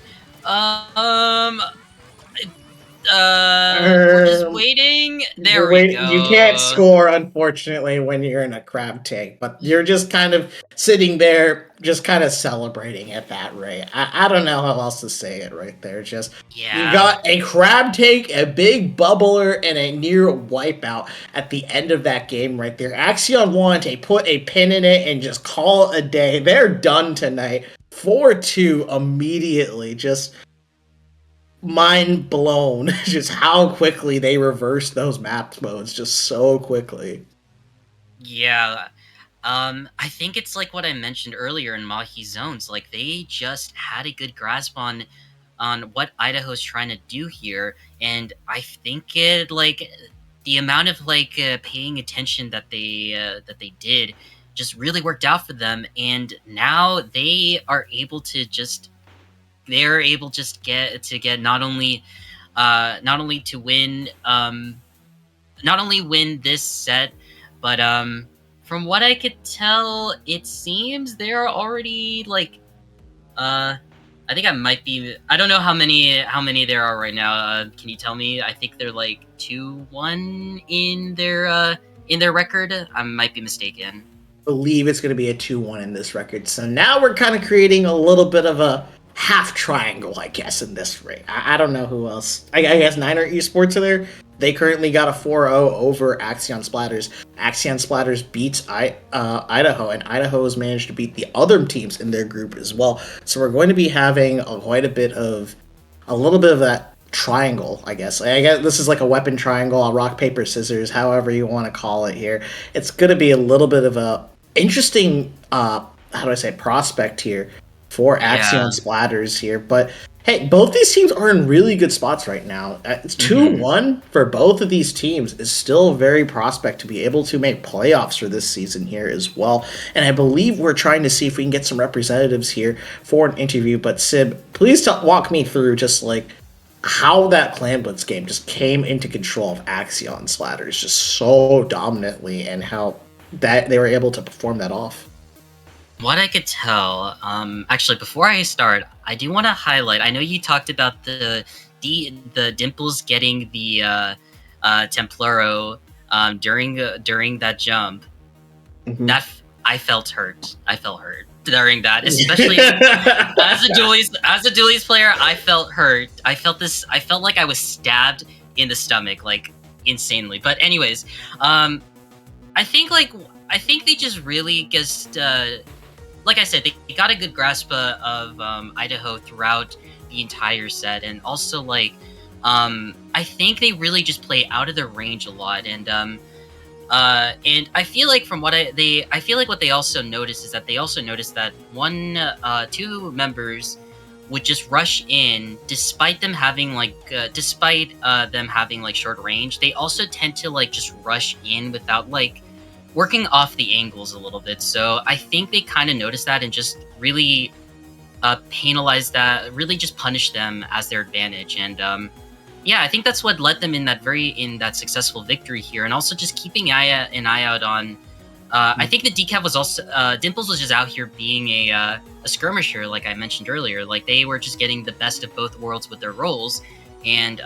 We're just waiting. There we go. You can't score, unfortunately, when you're in a crab tank, but you're just kind of sitting there, just kind of celebrating at that rate. I don't know how else to say it right there. Just, Yeah. you got a crab tank, a big bubbler, and a near wipeout at the end of that game right there. Axion wanted to put a pin in it and just call it a day. They're done tonight. 4-2 immediately. Just mind blown just how quickly they reversed those map modes just so quickly. Yeah. I think it's like what I mentioned earlier in Mahi Zones. Like, they just had a good grasp on what Idaho's trying to do here, and I think it, like, the amount of paying attention that they did just really worked out for them, and now they're able just get not only to win not only win this set, but from what I could tell, it seems they're already uh I think I might be. I don't know how many there are right now. Can you tell me? I think they're like 2-1 in their record. I might be mistaken. Believe it's going to be a 2-1 in this record. So now we're kind of creating a little bit of a half triangle, I guess, in this ring. I don't know who else. I guess Niner Esports are there. They currently got a 4-0 over Axion Splatters. Axion Splatters beats Idaho, and Idaho has managed to beat the other teams in their group as well. So we're going to be having a little bit of that triangle, I guess. I guess this is like a weapon triangle, a rock, paper, scissors, however you want to call it here. It's going to be a little bit of a interesting, how do I say, prospect here for Axion Splatters here. But hey, both these teams are in really good spots right now. It's 2-1 for both of these teams is still a very prospect to be able to make playoffs for this season here as well. And I believe we're trying to see if we can get some representatives here for an interview. But Sib, please walk me through just like how that Clan Blitz game just came into control of Axion Splatters just so dominantly, and how that they were able to perform that off. What I could tell, actually, before I start, I do want to highlight. I know you talked about the Dimples getting the Templaro during that jump. Mm-hmm. That I felt hurt. I felt hurt during that, especially as a dualies player. I felt hurt. I felt like I was stabbed in the stomach, like insanely. But anyways, I think they just really just. Like I said, they got a good grasp of Idaho throughout the entire set, and also I think they really just play out of their range a lot, and I feel like I feel like what they also noticed is that two members would just rush in despite them having short range. They also tend to just rush in without working off the angles a little bit. So I think they kind of noticed that and just really penalized that, really just punished them as their advantage. And I think that's what led them in that successful victory here. And also just keeping an eye out on. I think the decaf was also Dimples was just out here being a skirmisher, like I mentioned earlier. Like they were just getting the best of both worlds with their roles, and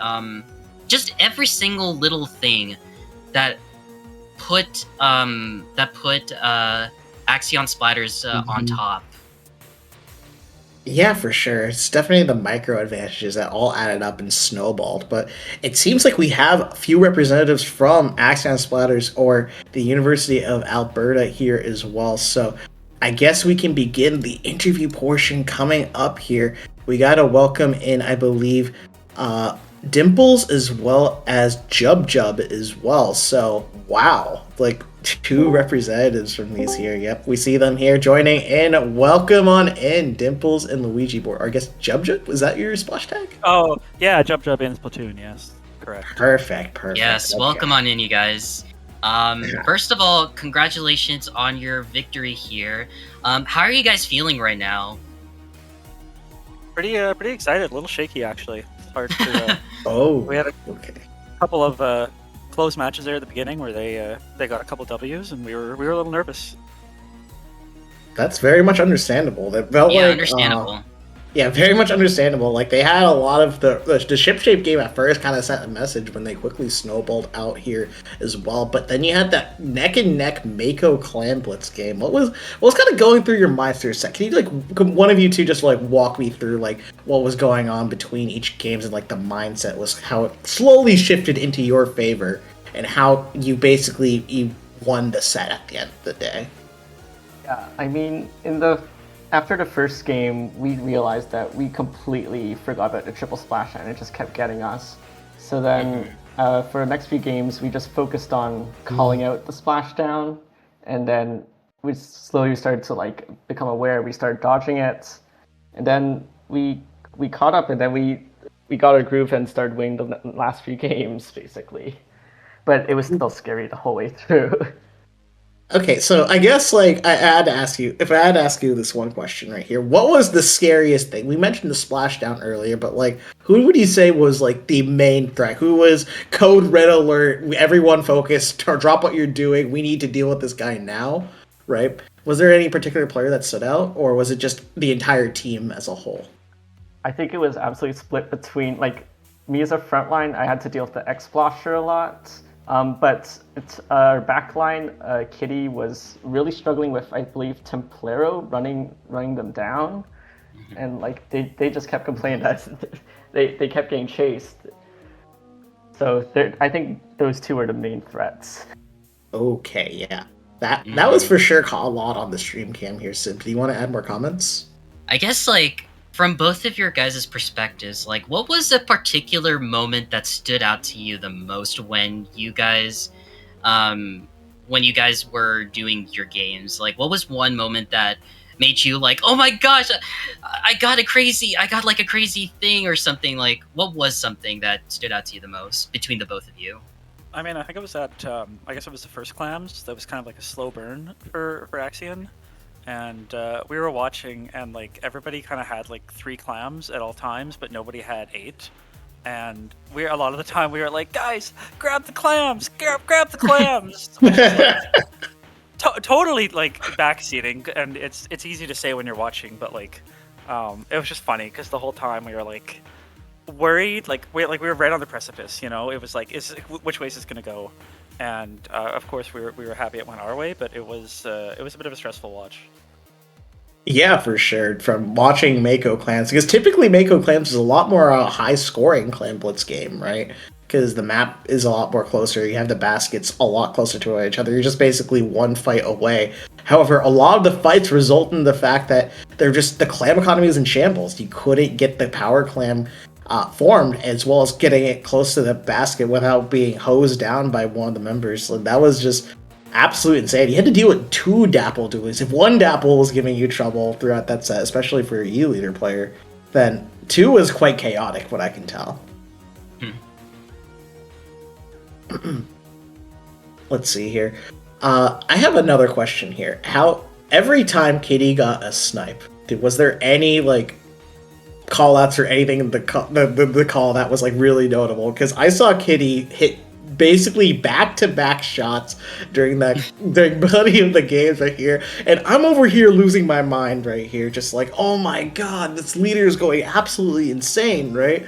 just every single little thing that put Axion Splatters on top. Yeah, for sure. It's definitely the micro advantages that all added up and snowballed. But it seems like we have a few representatives from Axion Splatters or the University of Alberta here as well. So I guess we can begin the interview portion coming up here. We got to welcome in, I believe, Dimples as well as Jub as well. So wow, two representatives from these here. Yep, we see them here joining in. Welcome on in, Dimples and Luigi Board. Or I guess Jub, was that your splash tag? Oh yeah, Jub in Splatoon. Yes, correct. Perfect. Yes, okay. Welcome on in, you guys. First of all, congratulations on your victory here. How are you guys feeling right now? Pretty excited. A little shaky actually. Hard to, we had a couple of close matches there at the beginning where they got a couple W's, and we were a little nervous. That's very much understandable. That felt understandable. Very much understandable. Like they had a lot of the ship shape game at first kind of sent a message when they quickly snowballed out here as well. But then you had that neck and neck Mako Clan Blitz game. What was kind of going through your mind through a sec? Can you one of you two just walk me through what was going on between each games and the mindset was how it slowly shifted into your favor and how you basically won the set at the end of the day? Yeah, I mean after the first game, we realized that we completely forgot about the triple splash and it just kept getting us. So then for the next few games, we just focused on calling out the splashdown, and then we slowly started to become aware. We started dodging it, and then we caught up, and then we got our groove and started winning the last few games, basically. But it was still scary the whole way through. Okay, so I guess I had to ask you, if I had to ask you this one question right here, what was the scariest thing? We mentioned the splashdown earlier, but who would you say was the main threat? Who was code red alert? Everyone focus, drop what you're doing. We need to deal with this guy now, right? Was there any particular player that stood out, or was it just the entire team as a whole? I think it was absolutely split between, like, me as a frontline, I had to deal with the X-Blosher a lot. But our backline, Kitty was really struggling with, I believe, Templero running them down. And, like, they just kept complaining that they kept getting chased. So I think those two are the main threats. Okay, yeah. That was for sure a lot on the stream cam here, Sib. Do you want to add more comments? I guess, like, from both of your guys' perspectives, like, what was a particular moment that stood out to you the most when you guys were doing your games? Like, what was one moment that made you like, oh my gosh, I got like a crazy thing or something? Like, what was something that stood out to you the most between the both of you? I mean, I think it was that, I guess it was the first clams. That was kind of like a slow burn for Axion. And we were watching, and like everybody kind of had like 3 clams at all times, but nobody had 8. And a lot of the time we were like, guys, grab the clams, grab the clams. Which is, like, totally like backseating, and it's easy to say when you're watching, but like it was just funny because the whole time we were like worried, like we were right on the precipice. You know, it was like, which way is this gonna go? And of course, we were happy it went our way, but it was a bit of a stressful watch. Yeah, for sure. From watching Mako Clans, because typically Mako Clans is a lot more high-scoring Clan Blitz game, right? Because the map is a lot more closer. You have the baskets a lot closer to each other. You're just basically one fight away. However, a lot of the fights result in the fact that the clam economy is in shambles. You couldn't get the power clam formed, as well as getting it close to the basket without being hosed down by one of the members. So that was just absolute insane. You had to deal with 2 Dapple duels. If one Dapple was giving you trouble throughout that set, especially for a E-leader player, then 2 was quite chaotic, what I can tell. Let's see here. I have another question here. How every time Kitty got a snipe, was there any like call-outs or anything in the call that was like really notable? Because I saw Kitty hit basically back-to-back shots during plenty of the games right here, and I'm over here losing my mind right here, just like, oh my god, this leader is going absolutely insane, right?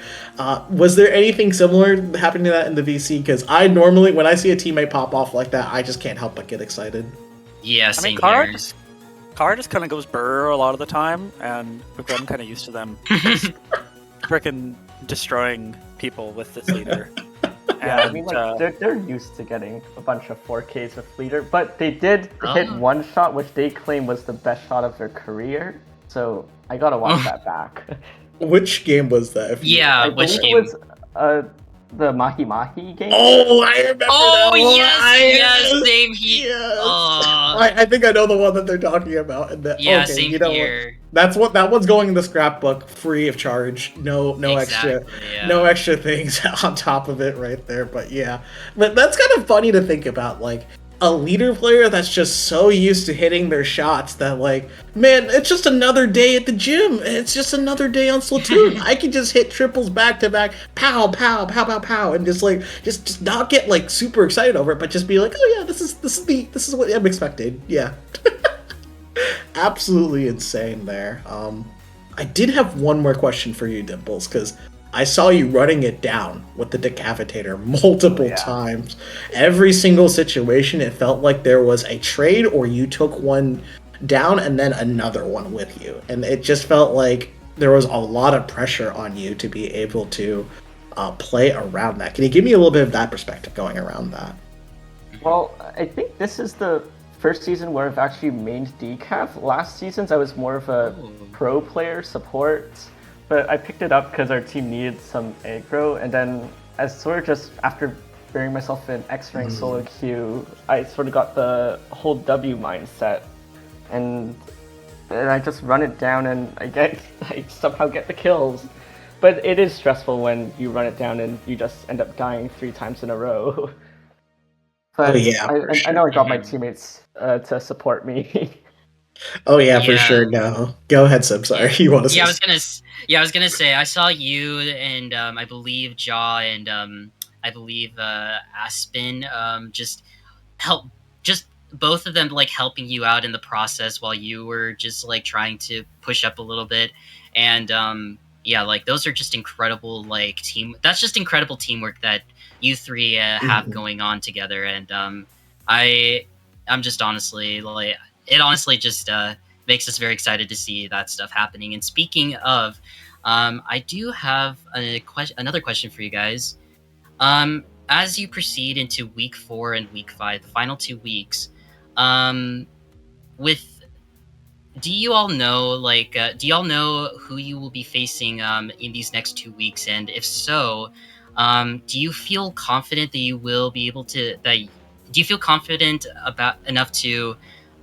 Was there anything similar happening to that in the VC? Because I normally, when I see a teammate pop off like that, I just can't help but get excited. Yeah, same here. Car just kind of goes burr a lot of the time, and we've gotten kind of used to them freaking destroying people with this leader. Yeah, I mean, like, they're used to getting a bunch of 4Ks with leader, but they did hit one shot, which they claim was the best shot of their career. So I gotta watch that back. Which game was that? Which game? It was the Mahi Mahi game. Oh, I remember that one. Yes, same here. Yes. I think I know the one that they're talking about. Same here. That's what that one's going in the scrapbook, free of charge. No extra things on top of it right there. But yeah, but that's kind of funny to think about, like a leader player that's just so used to hitting their shots that, like, man, it's just another day at the gym. It's just another day on Splatoon. I can just hit triples back to back, pow, pow, pow, pow, pow, and just not get like super excited over it, but just be like, oh yeah, this is what I'm expected. Yeah. Absolutely insane there. I did have one more question for you, Dimples, because I saw you running it down with the decapitator multiple times. Every single situation, it felt like there was a trade or you took one down and then another one with you. And it just felt like there was a lot of pressure on you to be able to play around that. Can you give me a little bit of that perspective going around that? Well, I think this is the first season where I've actually mained decaf. Last seasons I was more of a pro player support. But I picked it up because our team needed some aggro, and then as sort of just after burying myself in X-rank solo queue, I sort of got the whole W mindset, and I just run it down and I somehow get the kills. But it is stressful when you run it down and you just end up dying 3 times in a row. But I know I got my teammates to support me. For sure. No, go ahead, Sib. Sorry, you want to say? I was gonna say I saw you and I believe Jaw and I believe Aspen just both of them like helping you out in the process while you were just like trying to push up a little bit, and yeah, like those are just incredible that's just incredible teamwork that you three have going on together, and I'm just honestly like it honestly just makes us very excited to see that stuff happening. And speaking of, I do have another question for you guys. As you proceed into week 4 and week 5, the final 2 weeks, with do you all know who you will be facing in these next 2 weeks? And if so, do you feel confident that you will be able to do you feel confident about enough to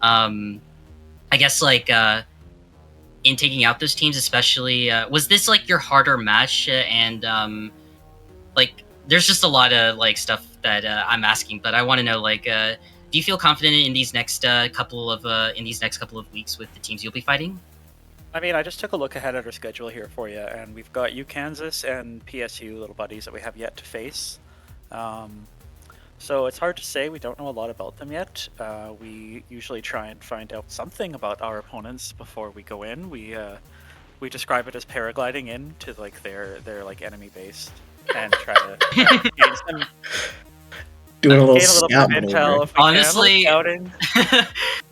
I guess in taking out those teams, especially was this like your harder match and like there's just a lot of like stuff that I'm asking, but I want to know do you feel confident in these next couple of weeks with the teams you'll be fighting? I mean, I just took a look ahead at our schedule here for you, and we've got UKansas and PSU little buddies that we have yet to face. So it's hard to say. We don't know a lot about them yet. We usually try and find out something about our opponents before we go in. We describe it as paragliding into like their like enemy base and try to gain some. Doing a little scout intel. Honestly,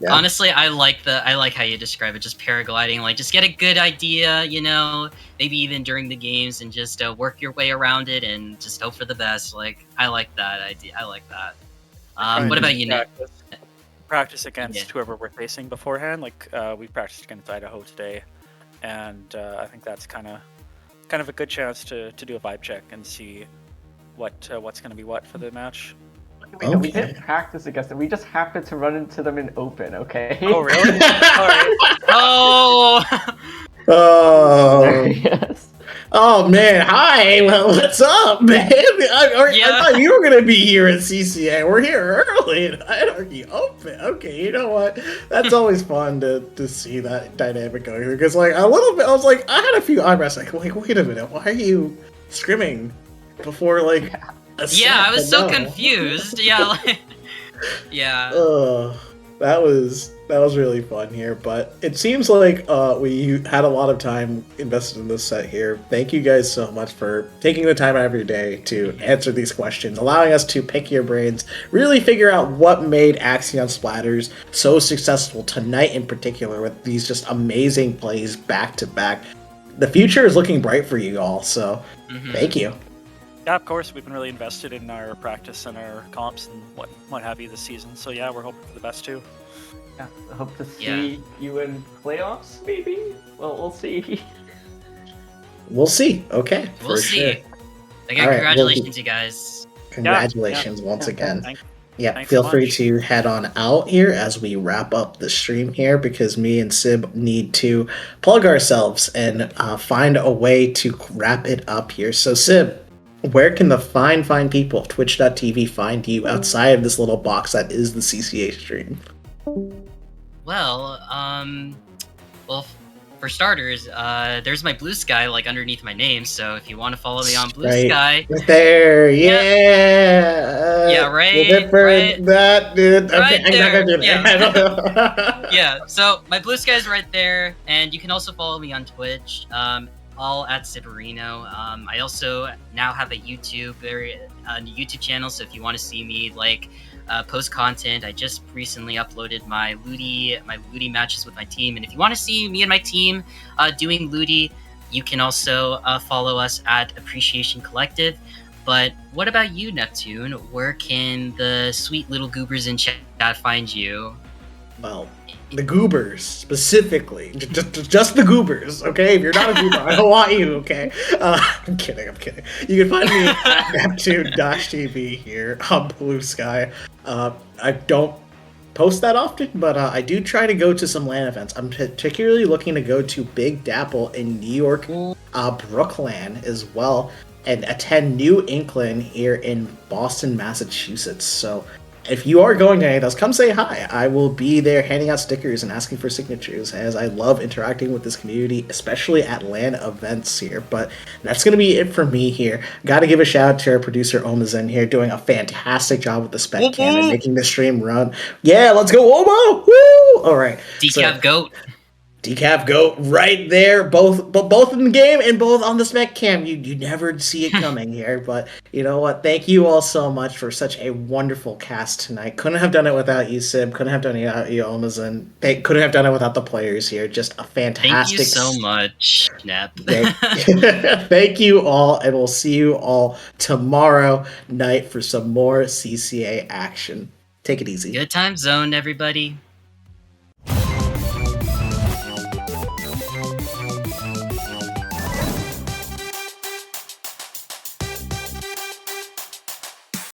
honestly, I like how you describe it. Just paragliding, like just get a good idea, maybe even during the games, and just work your way around it, and just hope for the best. Like I like that idea. I like that. What about you, Nick? Practice against whoever we're facing beforehand. Like we practiced against Idaho today, and I think that's kind of a good chance to do a vibe check and see what's going to be what for the match. Okay. We didn't practice against them. We just happened to run into them in open, okay? Oh, really? All right. Oh. Yes. Oh, man. Hi. What's up, man? I thought you were going to be here at CCA. We're here early in Hierarchy Open. Okay, you know what? That's always fun to see that dynamic going through. Because, like, a little bit, I was like, I had a few eyebrows. Like, wait a minute. Why are you scrimming before, like... Yeah, I was so confused. Yeah, yeah. That was really fun here, but it seems like we had a lot of time invested in this set here. Thank you guys so much for taking the time out of your day to answer these questions, allowing us to pick your brains, really figure out what made Axion Splatters so successful tonight in particular with these just amazing plays back to back. The future is looking bright for you all, so thank you. Yeah, of course, we've been really invested in our practice and our comps and what have you this season. So yeah, we're hoping for the best too. Yeah, I hope to see you in playoffs, maybe? Well, we'll see. We'll see. Okay, we'll see. Sure. Again, congratulations, you guys. Congratulations once again. Thanks feel so free much. to head on out here as we wrap up the stream here because me and Sib need to plug ourselves and find a way to wrap it up here. So, Sib, where can the fine people of twitch.tv find you outside of this little box that is the CCA stream? Well, for starters, there's my Blue Sky underneath my name. So if you want to follow me on Blue Sky, right there, yeah, right, that dude. Okay, right I'm not gonna do that. Yeah. I don't know. Yeah. So my Blue Sky is right there, and you can also follow me on Twitch. All at Sibirrino. I also now have a YouTube channel, so if you want to see me post content, I just recently uploaded my Ludi matches with my team, and if you want to see me and my team doing Ludi, you can also follow us at Appreciation Collective. But what about you, Nep2ne? Where can the sweet little goobers in chat find you? Well, the goobers specifically, just the goobers, okay? If you're not a goober, I don't want you, okay? I'm kidding. You can find me at Nep2ne-TV here on Blue Sky. I don't post that often, but I do try to go to some LAN events. I'm particularly looking to go to Big Dapple in New York, Brooklyn as well, and attend New England here in Boston, Massachusetts. So if you are going to any of those, come say hi. I will be there handing out stickers and asking for signatures, as I love interacting with this community, especially at LAN events here. But that's going to be it for me here. Got to give a shout out to our producer OmaZen here, doing a fantastic job with the spec cam and making the stream run. Yeah, let's go, Oma! Woo! All right. Decaf goat. Decaf go right there, both in the game and both on the spec cam. You never see it coming here, but you know what? Thank you all so much for such a wonderful cast tonight. Couldn't have done it without you, Sib. Couldn't have done it without you, OmaZen. Couldn't have done it without the players here. Just a fantastic. Thank you so much, Nep. Thank you all, and we'll see you all tomorrow night for some more CCA action. Take it easy. Good time zone, everybody.